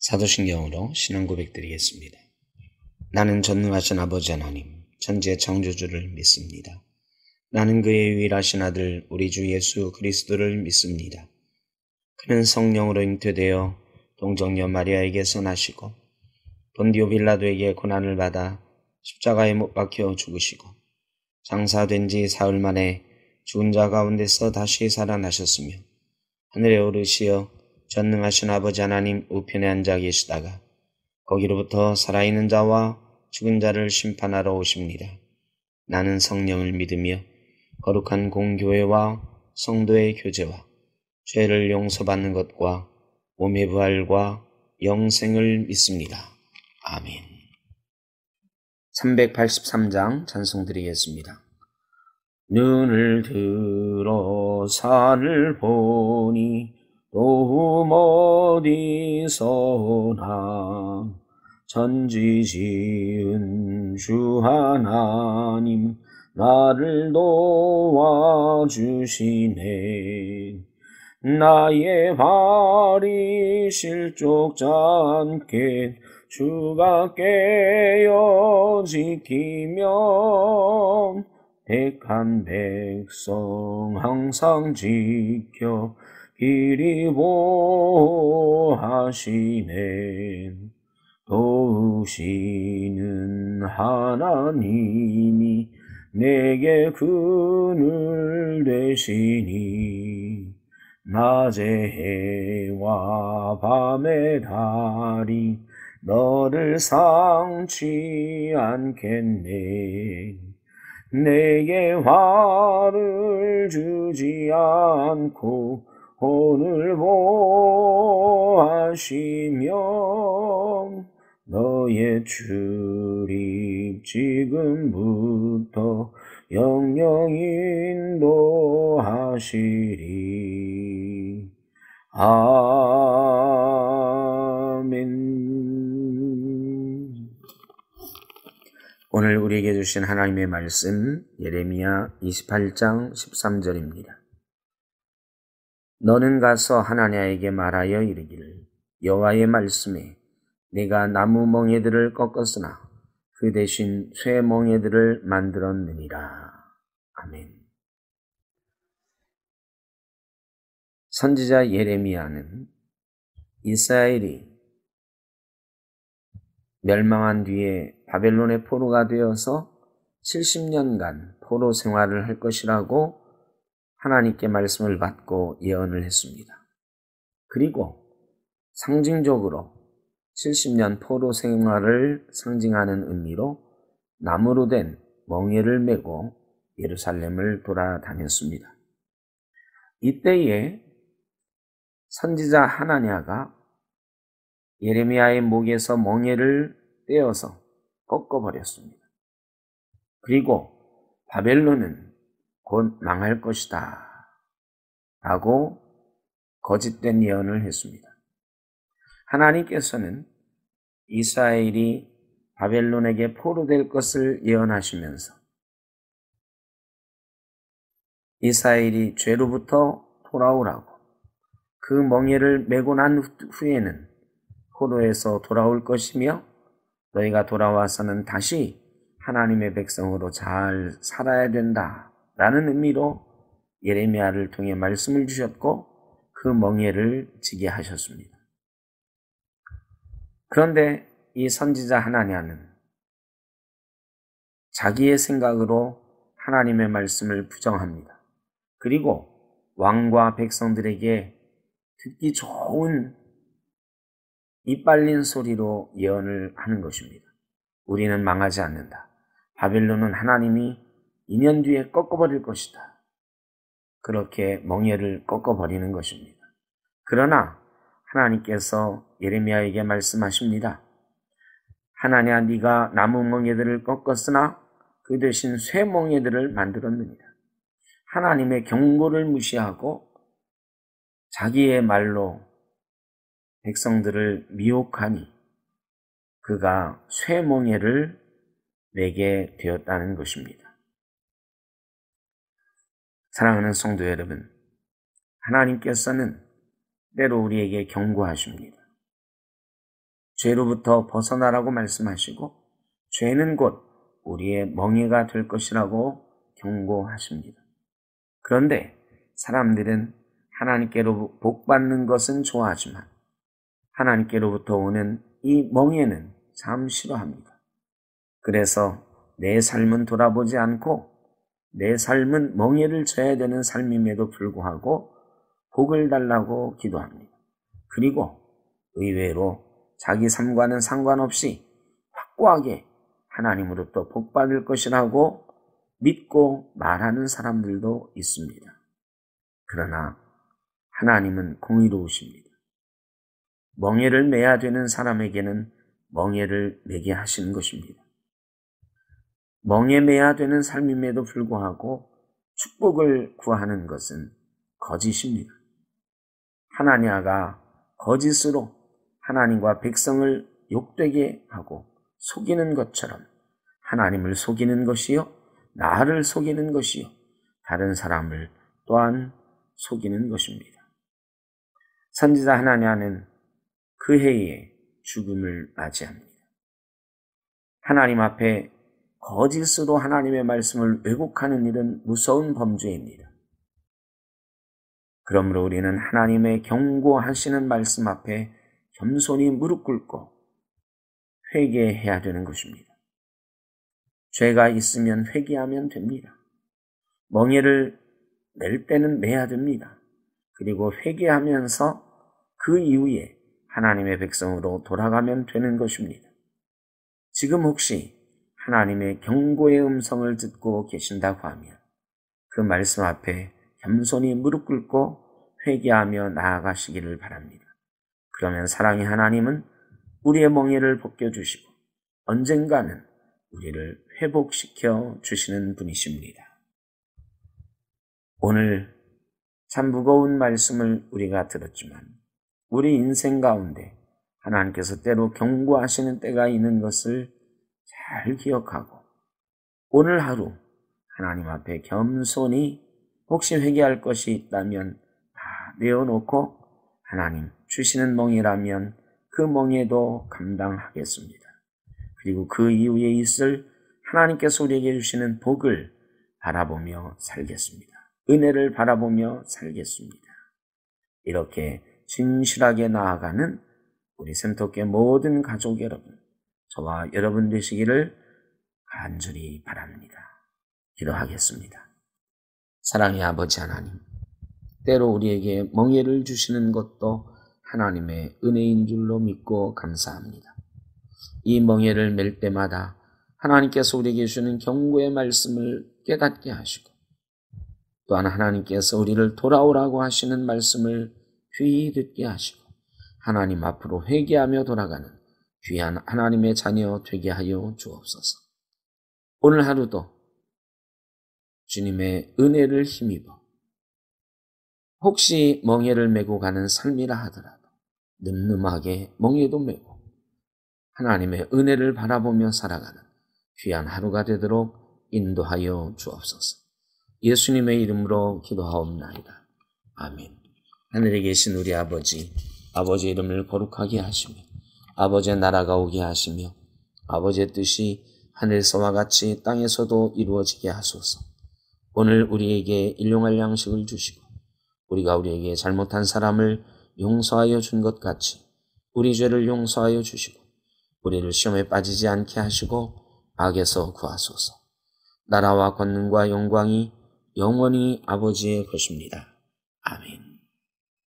사도신경으로 신앙 고백드리겠습니다. 나는 전능하신 아버지 하나님, 천지의 창조주를 믿습니다. 나는 그의 유일하신 아들 우리 주 예수 그리스도를 믿습니다. 그는 성령으로 잉태되어 동정녀 마리아에게서 나시고 본디오 빌라도에게 고난을 받아 십자가에 못 박혀 죽으시고 장사된 지 사흘 만에 죽은 자 가운데서 다시 살아나셨으며 하늘에 오르시어 전능하신 아버지 하나님 우편에 앉아 계시다가 거기로부터 살아있는 자와 죽은 자를 심판하러 오십니다. 나는 성령을 믿으며 거룩한 공교회와 성도의 교제와 죄를 용서받는 것과 몸의 부활과 영생을 믿습니다. 아멘. 383장 찬송드리겠습니다. 눈을 들어 산을 보니 도움 어디서나 천지 지은 주 하나님 나를 도와주시네. 나의 발이 실족지 않게 주가 깨어 지키며 택한 백성 항상 지켜 길이 보호하시네. 도우시는 하나님이 내게 그늘 되시니 낮의 해와 밤의 달이 너를 상치 않겠네. 내게 화를 주지 않고 오늘 보하시며 너의 출입 지금부터 영영 인도하시리. 아멘. 오늘 우리에게 주신 하나님의 말씀 예레미야 28장 13절입니다. 너는 가서 하나냐에게 말하여 이르기를 여호와의 말씀에 내가 나무 멍에들을 꺾었으나 그 대신 쇠 멍에들을 만들었느니라. 아멘. 선지자 예레미야는 이스라엘이 멸망한 뒤에 바벨론의 포로가 되어서 70년간 포로 생활을 할 것이라고 하나님께 말씀을 받고 예언을 했습니다. 그리고 상징적으로 70년 포로 생활을 상징하는 의미로 나무로 된 멍에를 메고 예루살렘을 돌아다녔습니다. 이때에 선지자 하나냐가 예레미야의 목에서 멍에를 떼어서 꺾어버렸습니다. 그리고 바벨론은 곧 망할 것이다 라고 거짓된 예언을 했습니다. 하나님께서는 이스라엘이 바벨론에게 포로될 것을 예언하시면서 이스라엘이 죄로부터 돌아오라고 그 멍에를 메고 난 후에는 포로에서 돌아올 것이며 너희가 돌아와서는 다시 하나님의 백성으로 잘 살아야 된다라는 의미로 예레미야를 통해 말씀을 주셨고 그 멍에를 지게 하셨습니다. 그런데 이 선지자 하나냐는 자기의 생각으로 하나님의 말씀을 부정합니다. 그리고 왕과 백성들에게 듣기 좋은 이빨린 소리로 예언을 하는 것입니다. 우리는 망하지 않는다. 바벨론은 하나님이 2년 뒤에 꺾어버릴 것이다. 그렇게 멍에를 꺾어버리는 것입니다. 그러나 하나님께서 예레미야에게 말씀하십니다. 하나냐 네가 나무 멍에들을 꺾었으나 그 대신 쇠 멍에들을 만들었느니라. 하나님의 경고를 무시하고 자기의 말로 백성들을 미혹하니 그가 쇠 멍에를 내게 되었다는 것입니다. 사랑하는 성도 여러분, 하나님께서는 때로 우리에게 경고하십니다. 죄로부터 벗어나라고 말씀하시고 죄는 곧 우리의 멍에가 될 것이라고 경고하십니다. 그런데 사람들은 하나님께로 복받는 것은 좋아하지만 하나님께로부터 오는 이 멍에는 참 싫어합니다. 그래서 내 삶은 돌아보지 않고 내 삶은 멍에를 져야 되는 삶임에도 불구하고 복을 달라고 기도합니다. 그리고 의외로 자기 삶과는 상관없이 확고하게 하나님으로부터 복받을 것이라고 믿고 말하는 사람들도 있습니다. 그러나 하나님은 공의로우십니다. 멍에를 매야 되는 사람에게는 멍에를 매게 하시는 것입니다. 멍에 매야 되는 삶임에도 불구하고 축복을 구하는 것은 거짓입니다. 하나냐가 거짓으로 하나님과 백성을 욕되게 하고 속이는 것처럼 하나님을 속이는 것이요, 나를 속이는 것이요, 다른 사람을 또한 속이는 것입니다. 선지자 하나냐는 그 해에 죽음을 맞이합니다. 하나님 앞에 거짓으로 하나님의 말씀을 왜곡하는 일은 무서운 범죄입니다. 그러므로 우리는 하나님의 경고하시는 말씀 앞에 겸손히 무릎 꿇고 회개해야 되는 것입니다. 죄가 있으면 회개하면 됩니다. 멍에를 낼 때는 매야 됩니다. 그리고 회개하면서 그 이후에 하나님의 백성으로 돌아가면 되는 것입니다. 지금 혹시 하나님의 경고의 음성을 듣고 계신다고 하면 그 말씀 앞에 겸손히 무릎 꿇고 회개하며 나아가시기를 바랍니다. 그러면 사랑의 하나님은 우리의 멍에를 벗겨주시고 언젠가는 우리를 회복시켜 주시는 분이십니다. 오늘 참 무거운 말씀을 우리가 들었지만 우리 인생 가운데 하나님께서 때로 경고하시는 때가 있는 것을 잘 기억하고 오늘 하루 하나님 앞에 겸손히 혹시 회개할 것이 있다면 다 내어놓고 하나님 주시는 멍에라면 그 멍에도 감당하겠습니다. 그리고 그 이후에 있을 하나님께서 우리에게 주시는 복을 바라보며 살겠습니다. 은혜를 바라보며 살겠습니다. 이렇게 진실하게 나아가는 우리 샘터교회 모든 가족 여러분, 저와 여러분 되시기를 간절히 바랍니다. 기도하겠습니다. 사랑의 아버지 하나님, 때로 우리에게 멍에를 주시는 것도 하나님의 은혜인 줄로 믿고 감사합니다. 이 멍에를 맬 때마다 하나님께서 우리에게 주시는 경고의 말씀을 깨닫게 하시고 또한 하나님께서 우리를 돌아오라고 하시는 말씀을 귀히 듣게 하시고 하나님 앞으로 회개하며 돌아가는 귀한 하나님의 자녀 되게 하여 주옵소서. 오늘 하루도 주님의 은혜를 힘입어 혹시 멍에를 메고 가는 삶이라 하더라도 늠름하게 멍에도 메고 하나님의 은혜를 바라보며 살아가는 귀한 하루가 되도록 인도하여 주옵소서. 예수님의 이름으로 기도하옵나이다. 아멘. 하늘에 계신 우리 아버지, 아버지의 이름을 거룩하게 하시며 아버지의 나라가 오게 하시며 아버지의 뜻이 하늘에서와 같이 땅에서도 이루어지게 하소서. 오늘 우리에게 일용할 양식을 주시고 우리가 우리에게 잘못한 사람을 용서하여 준 것 같이 우리 죄를 용서하여 주시고 우리를 시험에 빠지지 않게 하시고 악에서 구하소서. 나라와 권능과 영광이 영원히 아버지의 것입니다.